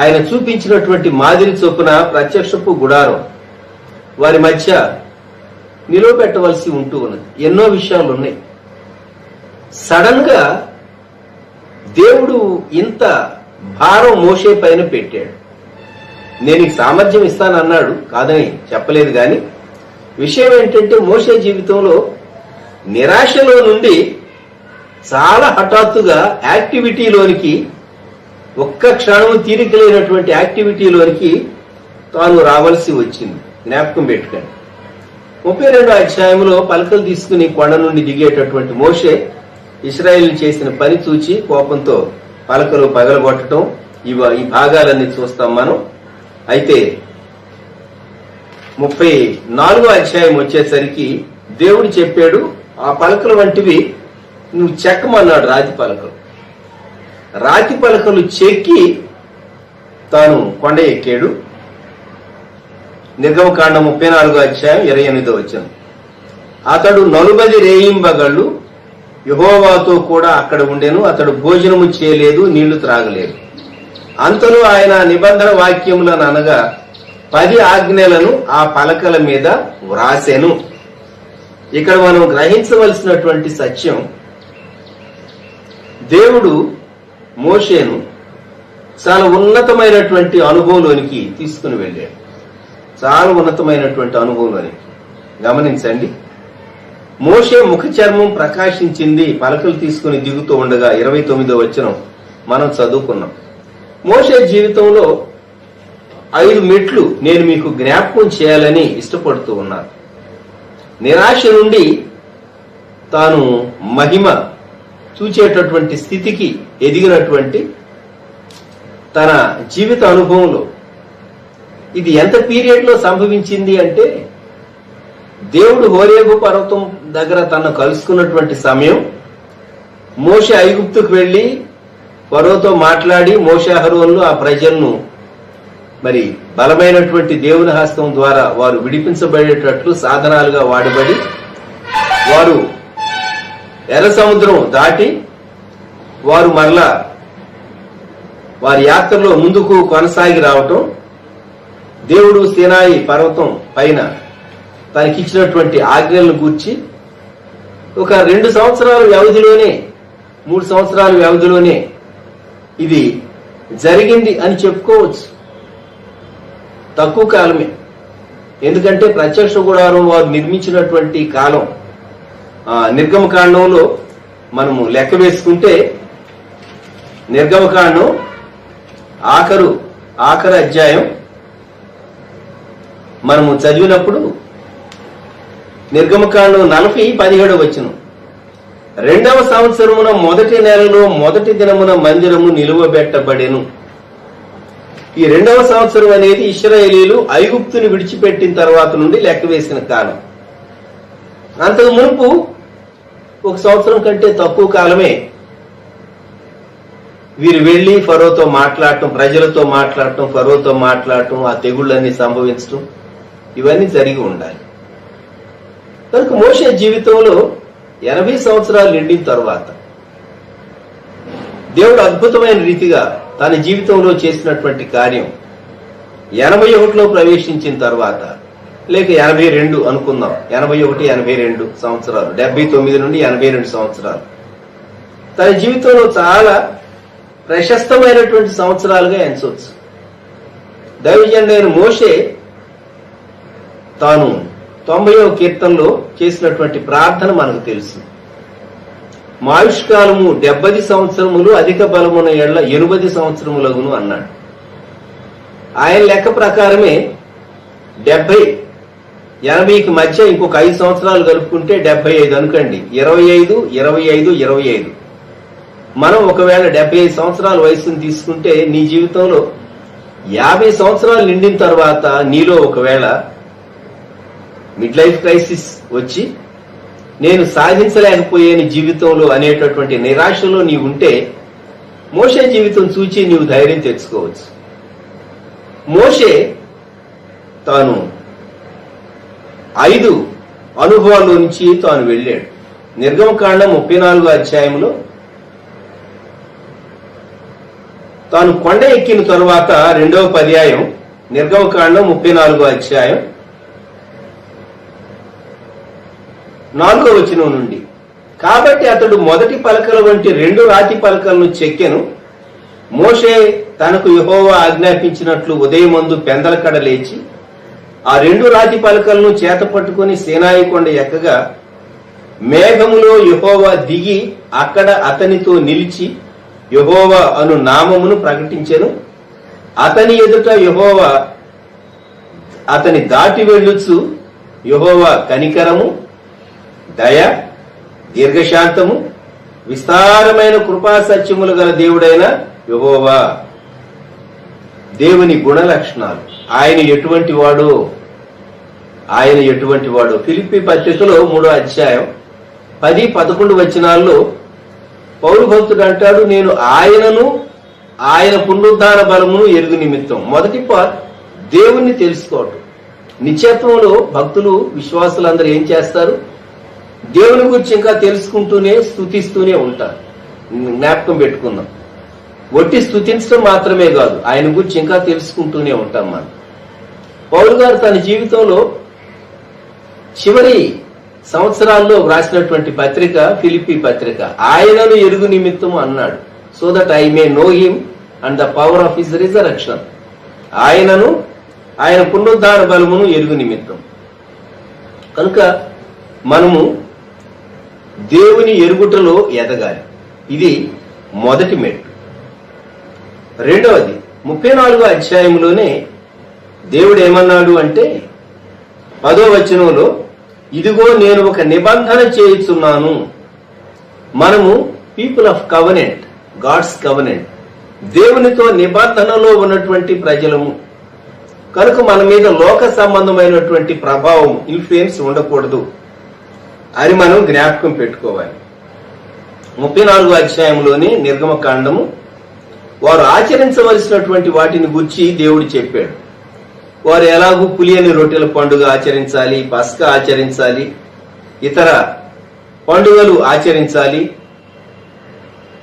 ఆయన చూపించినటువంటి మాదిరి చొప్పున ప్రత్యక్షపు గుడారం వారి మధ్య నిలవబెట్టవలసి ఉంటూ ఉన్నది. ఎన్నో విషయాలు ఉన్నాయి. సడన్ గా దేవుడు ఇంత భారం మోషే పైన పెట్టాడు. నేను ఈ సామర్థ్యం ఇస్తానన్నాడు, కాదని చెప్పలేదు. కానీ విషయం ఏంటంటే, మోషే జీవితంలో నిరాశలో నుండి చాలా హఠాత్తుగా యాక్టివిటీలోనికి, ఒక్క క్షణము తీరిక లేనటువంటి యాక్టివిటీలోనికి తాను రావాల్సి వచ్చింది. జ్ఞాపకం పెట్టుకోండి. 32వ అధ్యాయంలో పలకలు తీసుకుని కొండ నుండి దిగేటటువంటి మోషే ఇశ్రాయేలు చేసిన పని చూచి కోపంతో పలకలు పగలగొట్టడం, ఈ భాగాలన్నీ చూస్తాం మనం. అయితే 34వ అధ్యాయం వచ్చేసరికి దేవుడు చెప్పాడు, ఆ పలకల వంటివి నువ్వు చెక్కమన్నాడు. రాతి పలకలు చెక్కి తాను కొండ ఎక్కాడు. నిర్గమకాండం 34వ అధ్యాయం 28వ వచనం. అతడు 40 రేయింబగళ్ళు యెహోవాతో కూడా అక్కడ ఉండెను. అతడు భోజనము చేయలేదు, నీళ్లు త్రాగలేదు. అంతలో ఆయన నిబంధన వాక్యములను అనగా 10 ఆజ్ఞలను ఆ పలకల మీద వ్రాసెను. ఇక్కడ మనం గ్రహించవలసినటువంటి సత్యం, దేవుడు మోషేను చాలా ఉన్నతమైనటువంటి అనుభవంలోనికి తీసుకుని వెళ్ళాడు. చాలా ఉన్నతమైనటువంటి అనుభవంలోనికి. గమనించండి, మోషే ముఖ చర్మం ప్రకాశించింది పలకలు తీసుకుని దిగుతూ ఉండగా 29వ వచనం మనం చదువుకున్నాం. మోషే జీవితంలో 5 మెట్లు నేను మీకు జ్ఞాపకం చేయాలని ఇష్టపడుతూ ఉన్నాను. నిరాశ నుండి తాను మహిమ చూచేటటువంటి స్థితికి ఎదిగినటువంటి తన జీవిత అనుభవంలో ఇది ఎంత పీరియడ్ లో సంభవించింది అంటే, దేవుడు హోరేబు పర్వతం దగ్గర తను కలుసుకున్నటువంటి సమయం, మోషే ఐగుప్తుకు వెళ్లి ఫరోతో మాట్లాడి మోషే అహరోన్లు ఆ ప్రజలను మరి బలమైనటువంటి దేవుని హస్తం ద్వారా వారు విడిపించబడేటట్లు సాధనాలుగా వాడబడి వారు ఎర్ర సముద్రం దాటి వారు మరలా వారి యాత్రలో ముందుకు కొనసాగి రావటం, దేవుడు సీనాయి పర్వతం పైన తనకిచ్చినటువంటి ఆజ్ఞలను గూర్చి ఒక 2 సంవత్సరాల వ్యవధిలోనే 3 సంవత్సరాల వ్యవధిలోనే ఇది జరిగింది అని చెప్పుకోవచ్చు. తక్కువ కాలమే. ఎందుకంటే ప్రత్యక్ష గుడారం వారు నిర్మించినటువంటి కాలం నిర్గమకాండంలో మనము లెక్క వేసుకుంటే, నిర్గమకాండం ఆఖరు అధ్యాయం మనము చదివినప్పుడు నిర్గమకాండం 40:17 వచనం, 2వ సంవత్సరమున మొదటి నెలలో మొదటి దినమున మందిరము నిలువబెట్టబడెను. ఈ 2వ సంవత్సరం అనేది ఇశ్రాయేలీలు ఐగుప్తుని విడిచిపెట్టిన తర్వాత నుండి లెక్క వేసిన కాలం. అంతకు మునుపు 1 సంవత్సరం కంటే తక్కువ కాలమే వీరు వెళ్లి ఫరోతో మాట్లాడటం, ప్రజలతో మాట్లాడటం, ఫరోతో మాట్లాడటం, ఆ తెగుళ్ళన్నీ సంభవించటం, ఇవన్నీ జరిగి ఉండాలి. కనుక మోషే జీవితంలో 80 సంవత్సరాలు నిండిన తర్వాత దేవుడు అద్భుతమైన రీతిగా తన జీవితంలో చేసినటువంటి కార్యం 81లో ప్రవేశించిన తర్వాత, లేక 82 అనుకుందాం, 81, 82 సంవత్సరాలు, 79 నుండి 82 సంవత్సరాలు తన జీవితంలో చాలా ప్రశస్తమైనటువంటి సంవత్సరాలుగా ఎంచవచ్చు. దైవజనుడైన మోషే తాను 90వ కీర్తనలో చేసినటువంటి ప్రార్థన మనకు తెలుసు. మాయుష్కాలము 70 సంవత్సరములు, అధిక బలమున ఎడ్ల 80 సంవత్సరములగును అన్నాడు. ఆయన లెక్క ప్రకారమే 70, 80కి మధ్య ఇంకొక 5 సంవత్సరాలు కలుపుకుంటే 75 అనుకోండి. 25, 25, 25. మనం ఒకవేళ 75 సంవత్సరాల వయసును తీసుకుంటే నీ జీవితంలో 50 సంవత్సరాలు నిండిన తర్వాత నీలో ఒకవేళ మిడ్ లైఫ్ క్రైసిస్ వచ్చి నేను సాధించలేకపోయాను జీవితంలో అనేటటువంటి నిరాశలో నీవు ఉంటే మోషే జీవితం చూచి నీవు ధైర్యం తెచ్చుకోవచ్చు. మోషే తాను 5 అనుభవాల్లో నుంచి తాను వెళ్ళాడు. నిర్గమకాండం 34వ అధ్యాయంలో తాను కొండ ఎక్కిన తరువాత 2వ పర్యాయం, నిర్గమకాండం 34వ అధ్యాయం 4వ వచనం నుండి, కాబట్టి అతడు మొదటి పలకల వంటి 2 రాతి పలకలను చెక్కెను. మోషే తనకు యెహోవా ఆజ్ఞాపించినట్లు ఉదయమందు పెందలకడ లేచి ఆ 2 రాతి పలకలను చేత పట్టుకుని సీనాయి కొండ ఎక్కగా మేఘములో యెహోవా దిగి అక్కడ అతనితో నిలిచి యెహోవా అను నామమును ప్రకటించెను. అతని ఎదుట యెహోవా అతని దాటి వెళ్ళుచు యెహోవా కనికరము, దయ, దీర్ఘశాంతము, విస్తారమైన కృపా సత్యములు గల దేవుడైన యెహోవా. దేవుని గుణ లక్షణాలు. ఆయన ఎటువంటి వాడు ఫిలిప్పీ పత్రికలో 3వ అధ్యాయం 10, 11 వచనాల్లో పౌలు భక్తుడు అంటాడు, నేను ఆయనను ఆయన పునరుద్ధాన బలమును ఎరుగు నిమిత్తం. మొదటి పార్ట్ దేవుణ్ణి తెలుసుకోవటం. నిత్యత్వంలో భక్తులు, విశ్వాసులందరూ ఏం చేస్తారు? దేవుని గురించి ఇంకా తెలుసుకుంటూనే స్తుతిస్తూనే ఉంటారు. జ్ఞాపకం పెట్టుకుందాం, ఒట్టి స్తుతించడం మాత్రమే కాదు, ఆయన గురించి ఇంకా తెలుసుకుంటూనే ఉంటాం మనం. పౌలు గారు తన జీవితంలో చివరి సంవత్సరాల్లో వ్రాసినటువంటి పత్రిక ఫిలిప్పీ పత్రిక. ఆయనను ఎరుగు నిమిత్తము అన్నాడు. So that I may know him and the power of his resurrection, ఆయనను ఆయన పునరుద్ధార బలమును ఎరుగు నిమిత్తం. కనుక మనము దేవుని ఎరుగుటలో ఎదగాలి. ఇది మొదటి మెట్టు. రెండవది 34వ అధ్యాయంలోనే దేవుడు ఏమన్నాడు అంటే 10వ వచనంలో, ఇదిగో నేను ఒక నిబంధన చేయుచున్నాను. మనము people of covenant, God's covenant, దేవునితో నిబంధనలో ఉన్నటువంటి ప్రజలము. కనుక మన మీద లోక సంబంధమైనటువంటి ప్రభావం, ఇన్ఫ్లుయెన్స్ ఉండకూడదు అని మనం జ్ఞాపకం పెట్టుకోవాలి. 34వ అధ్యాయంలోని నిర్గమకాండము వారు ఆచరించవలసినటువంటి వాటిని గురించి దేవుడు చెప్పాడు. వారు ఎలాగూ పులియని రొట్టెల పండుగ ఆచరించాలి, పస్కా ఆచరించాలి, ఇతర పండుగలు ఆచరించాలి.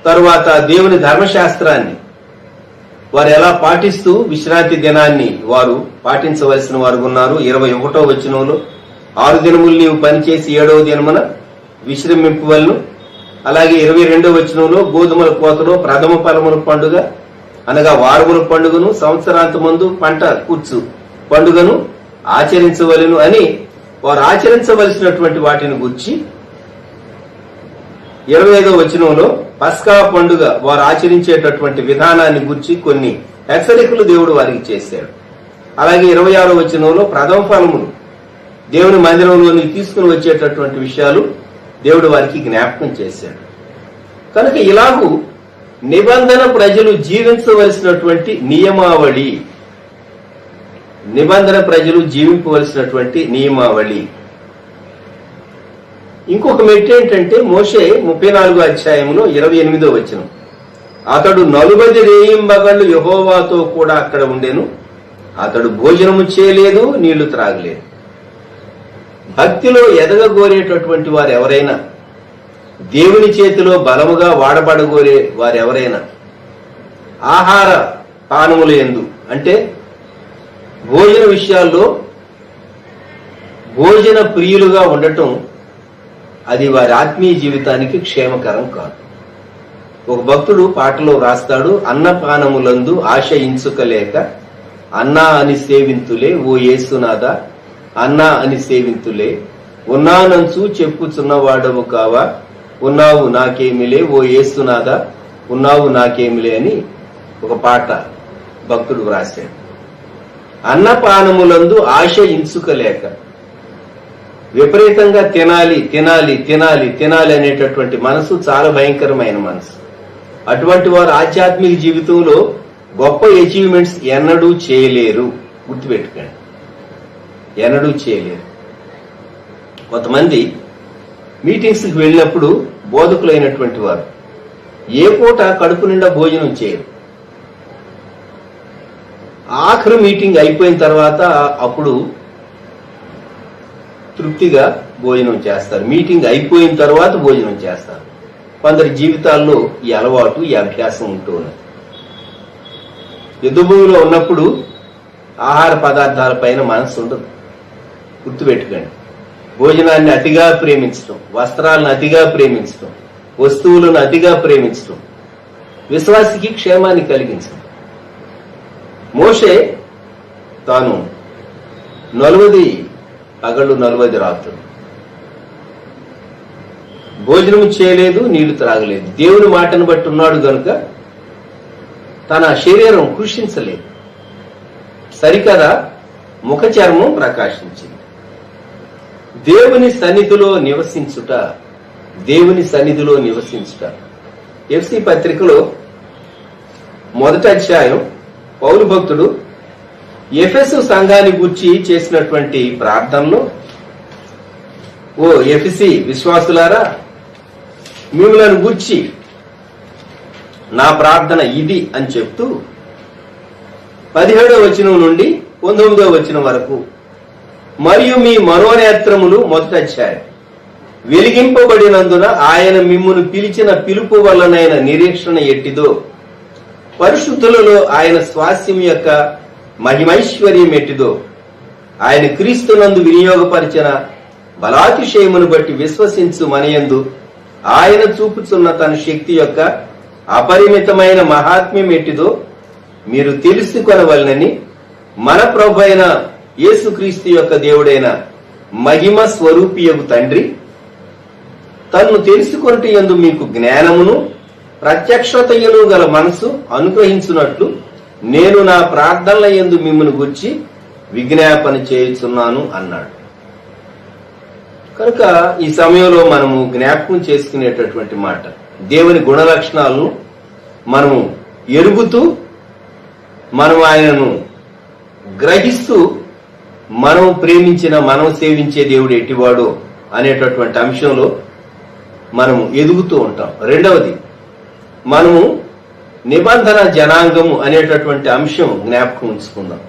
తరువాత దేవుని ధర్మశాస్త్రాన్ని వారు ఎలా పాటిస్తూ విశ్రాంతి దినాన్ని వారు పాటించవలసిన వారు ఉన్నారు. 21వ వచనంలో 6 దినములు నీవు పనిచేసి 7వ దినమున విశ్రమింపవలను. అలాగే 22వ వచనంలో గోధుమల కోతలో ప్రథమ ఫలముల పండుగ అనగా వారముల పండుగను, సంవత్సరాంతమందు పంట కూర్చు పండుగను ఆచరించవలను అని వారు ఆచరించవలసినటువంటి వాటిని గురించి 25వ వచనంలో పస్కా పండుగ వారు ఆచరించేటటువంటి విధానాన్ని గురించి కొన్ని హెచ్చరికలు దేవుడు వారికి చేశాడు. అలాగే 26వ వచనంలో ప్రథమ ఫలములు దేవుని మందిరంలోని తీసుకుని వచ్చేటటువంటి విషయాలు దేవుడు వారికి జ్ఞాపకం చేశాడు. కనుక ఇలాగూ నిబంధన ప్రజలు జీవించవలసినటువంటి నియమావళి, నిబంధన ప్రజలు జీవించవలసినటువంటి నియమావళి. ఇంకొక మెట్టు ఏంటంటే మోషే 34వ అధ్యాయంలో 28వ వచనం, అతడు 40 రేయింబగళ్ళు యెహోవాతో కూడా అక్కడ ఉండెను, అతడు భోజనము చేయలేదు, నీళ్లు త్రాగలేదు. భక్తిలో ఎదగగోరేటటువంటి వారు ఎవరైనా, దేవుని చేతిలో బలముగా వాడబడగోరే వారెవరైనా ఆహార పానముల యందు అంటే భోజన విషయాల్లో భోజన ప్రియులుగా ఉండటం అది వారి ఆత్మీయ జీవితానికి క్షేమకరం కాదు. ఒక భక్తుడు పాటలో రాస్తాడు, అన్నపానములందు ఆశయించుకలేక అన్నా అని సేవింతులే ఓ యేసునాథ, అన్నా అని సేవింతులే, ఉన్నానంచు చెప్పుచున్నవాడవు కావా, ఉన్నావు నాకేమిలే ఓ యేసునాథ, ఉన్నావు నాకేమిలే అని ఒక పాట భక్తుడు వ్రాశాడు. అన్నపానములందు ఆశయించుకలేక విపరీతంగా తినాలి తినాలి తినాలి తినాలి అనేటటువంటి మనసు చాలా భయంకరమైన మనసు. అటువంటి వారు ఆధ్యాత్మిక జీవితంలో గొప్ప అచీవ్మెంట్స్ ఎన్నడూ చేయలేరు. గుర్తుపెట్టుకోండి, ఎన్నడూ చేయలేరు. కొంతమంది మీటింగ్స్కి వెళ్ళినప్పుడు బోధకులైనటువంటి వారు ఏ పూట కడుపు నిండా భోజనం చేయరు. ఆఖరి మీటింగ్ అయిపోయిన తర్వాత అప్పుడు తృప్తిగా భోజనం చేస్తారు. మీటింగ్ అయిపోయిన తర్వాత భోజనం చేస్తారు. కొందరి జీవితాల్లో ఈ అలవాటు, ఈ అభ్యాసం ఉంటూ ఉన్నది. యుద్ధభూమిలో ఉన్నప్పుడు ఆహార పదార్థాల పైన మనసు ఉండదు. గుర్తుపెట్టుకోండి, భోజనాన్ని అతిగా ప్రేమించడం, వస్త్రాలను అతిగా ప్రేమించడం, వస్తువులను అతిగా ప్రేమించడం విశ్వాసికి క్షేమాన్ని కలిగించడం. మోషే తాను 40 పగళ్ళు 40 రాత్రులు భోజనం చేయలేదు, నీళ్లు త్రాగలేదు. దేవుని మాటను బట్టి ఉన్నాడు గనుక తన శరీరం కృషించలేదు. సరికదా ముఖ చర్మం ప్రకాశించింది. దేవుని సన్నిధిలో నివసించుట, దేవుని సన్నిధిలో నివసించుట. ఎఫ్సి పత్రికలో 1వ అధ్యాయం పౌలు భక్తుడు ఎఫెసు సంఘాన్ని గూర్చి చేసినటువంటి ప్రార్థనలో, ఓ ఎఫెసీ విశ్వాసులారా, మిమ్మలను గూర్చి నా ప్రార్థన ఇది అని చెప్తూ 17వ వచనం నుండి 19వ వచనం వరకు, మరియు మీ మనోనేత్రములు 1వ అధ్యాయం వెలిగింపబడినందున ఆయన మిమ్మును పిలిచిన పిలుపు వలనైన నిరీక్షణ ఎట్టిదో, పరిశుద్ధులలో ఆయన స్వాస్యం యొక్క మహిమైశ్వర్యం ఎట్టిదో, ఆయన క్రీస్తునందు వినియోగపరిచిన బలాతిశయమును బట్టి విశ్వసించు మనయందు ఆయన చూపుచున్న తన శక్తి యొక్క అపరిమితమైన మహాత్మ్యం ఎట్టిదో మీరు తెలుసుకొనవలనని మన ప్రభు అయిన యేసుక్రీస్తు యొక్క దేవుడైన మహిమ స్వరూపియగు తండ్రి తన్ను తెలుసుకొనుట యందు మీకు జ్ఞానమును ప్రత్యక్షతయను గల మనసు అనుగ్రహించున్నట్లు నేను నా ప్రార్థనల యందు మిమ్మల్ని గురించి విజ్ఞాపన చేయుచున్నాను అన్నాడు. కనుక ఈ సమయంలో మనము జ్ఞాపకం చేసుకునేటటువంటి మాట, దేవుని గుణ లక్షణాలను మనము ఎరుగుతూ మనం ఆయనను గ్రహిస్తూ మనం ప్రేమించిన మనం సేవించే దేవుడు ఎట్టివాడో అనేటటువంటి అంశంలో మనము ఎదుగుతూ ఉంటాం. రెండవది, మనము నిబంధన జనాంగము అనేటటువంటి అంశం జ్ఞాపకం ఉంచుకుందాం.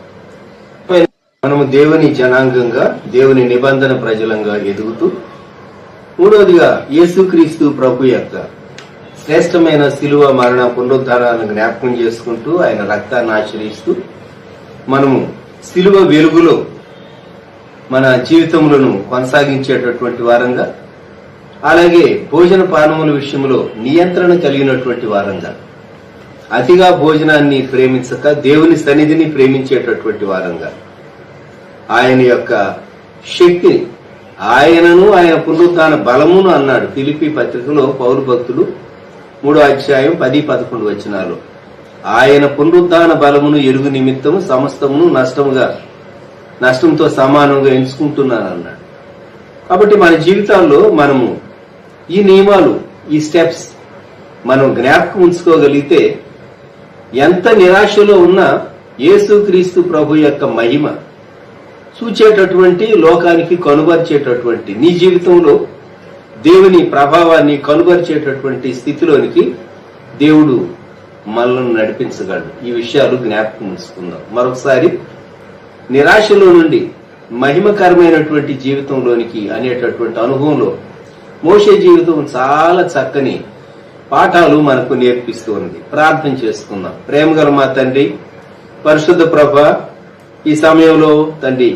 మనము దేవుని జనాంగంగా, దేవుని నిబంధన ప్రజలంగా ఎదుగుతూ, మూడవదిగా యేసుక్రీస్తు ప్రభు యొక్క శ్రేష్టమైన శిలువ మరణ పునరుద్ధారాలను జ్ఞాపకం చేసుకుంటూ ఆయన రక్తాన్ని ఆశ్రయిస్తూ మనము శిలువ వెలుగులో మన జీవితములను కొనసాగించేటటువంటి వారంగా, అలాగే భోజన పానముల విషయంలో నియంత్రణ కలిగినటువంటి వారంగా, అతిగా భోజనాన్ని ప్రేమించక దేవుని సన్నిధిని ప్రేమించేటటువంటి వారంగా, ఆయన యొక్క శక్తిని, ఆయనను ఆయన పునరుద్ధాన బలమును అన్నాడు ఫిలిప్పీ పత్రికలో పౌలు భక్తుడు 3వ అధ్యాయం 10-11 వచనాలు. ఆయన పునరుద్ధాన బలమును ఎరుగు నిమిత్తము సమస్తమును నష్టంతో సమానంగా ఎంచుకుంటున్నాను అన్నాడు. కాబట్టి మన జీవితాల్లో మనము ఈ నియమాలు, ఈ స్టెప్స్ మనం జ్ఞాపకం ఉంచుకోగలిగితే ఎంత నిరాశలో ఉన్నా యేసుక్రీస్తు ప్రభు యొక్క మహిమ చూచేటటువంటి, లోకానికి కనుబరిచేటటువంటి, నీ జీవితంలో దేవుని ప్రభావాన్ని కనుబరిచేటటువంటి స్థితిలోనికి దేవుడు మనల్ని నడిపించగలడు. ఈ విషయాలు జ్ఞాపకం ఉంచుకుందాం. మరొకసారి, నిరాశలో నుండి మహిమకరమైనటువంటి జీవితంలోనికి అనేటటువంటి అనుభవంలో మోషే జీవితం చాలా చక్కని పాఠాలు మనకు నేర్పిస్తూ ఉంది. ప్రార్థన చేసుకుందాం. ప్రేమగల మా తండ్రి, పరిశుద్ధ ప్రభా, ఈ సమయంలో తండ్రి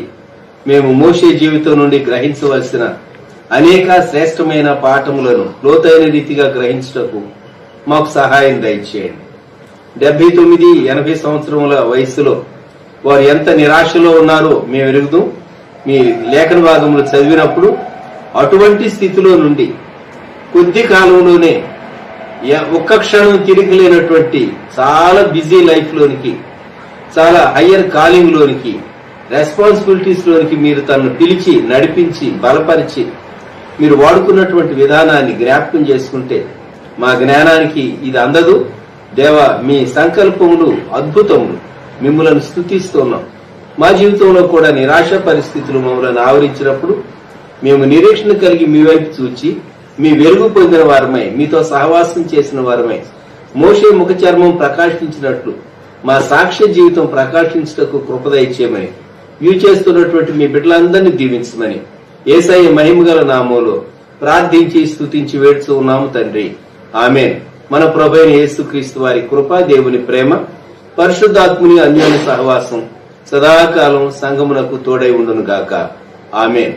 మేము మోషే జీవితం నుండి గ్రహించవలసిన అనేక శ్రేష్టమైన పాఠములను లోతైన రీతిగా గ్రహించుటకు మాకు సహాయం దయచేయండి. 79-80 సంవత్సరముల వయసులో వారు ఎంత నిరాశలో ఉన్నారో మేము ఎరుగుదాం. మీ లేఖన భాగములు చదివినప్పుడు అటువంటి స్థితిలో నుండి కొద్ది కాలంలోనే ఒక్క క్షణం తిరిగి లేనటువంటి చాలా బిజీ లైఫ్ లోనికి, చాలా హయ్యర్ కాలింగ్ లోనికి, రెస్పాన్సిబిలిటీస్ లోనికి మీరు తనను పిలిచి, నడిపించి, బలపరిచి మీరు వాడుకున్నటువంటి విధానాన్ని జ్ఞాపకం చేసుకుంటే మా జ్ఞానానికి ఇది అందదు. దేవా, మీ సంకల్పములు అద్భుతములు, మిమ్మల్ని స్తుతిస్తున్నాం. మా జీవితంలో కూడా నిరాశ పరిస్థితులు మమ్మల్ని ఆవరించినప్పుడు మేము నిరీక్షణ కలిగి మీ వైపు చూచి మీ వెలుగు పొందిన వారమై, మీతో సహవాసం చేసిన వారమై, మోషే ముఖ చర్మం ప్రకాశించినట్లు మా సాక్ష్య జీవితం ప్రకాశించుటకు కృపదయచేయమని, ఇవి చేస్తున్నటువంటి మీ బిడ్డలందరినీ దీవించమని యేసయ్య మహిమగల నామములో ప్రార్థించి స్తుతించి వేడుచూ ఉన్నాము తండ్రి. ఆమేన్. మన ప్రభువైన యేసుక్రీస్తు వారి కృప, దేవుని ప్రేమ, పరిశుద్ధాత్ముని అన్యోన్య సహవాసం సదాకాలం సంఘమునకు తోడై ఉండును గాక. ఆమేన్.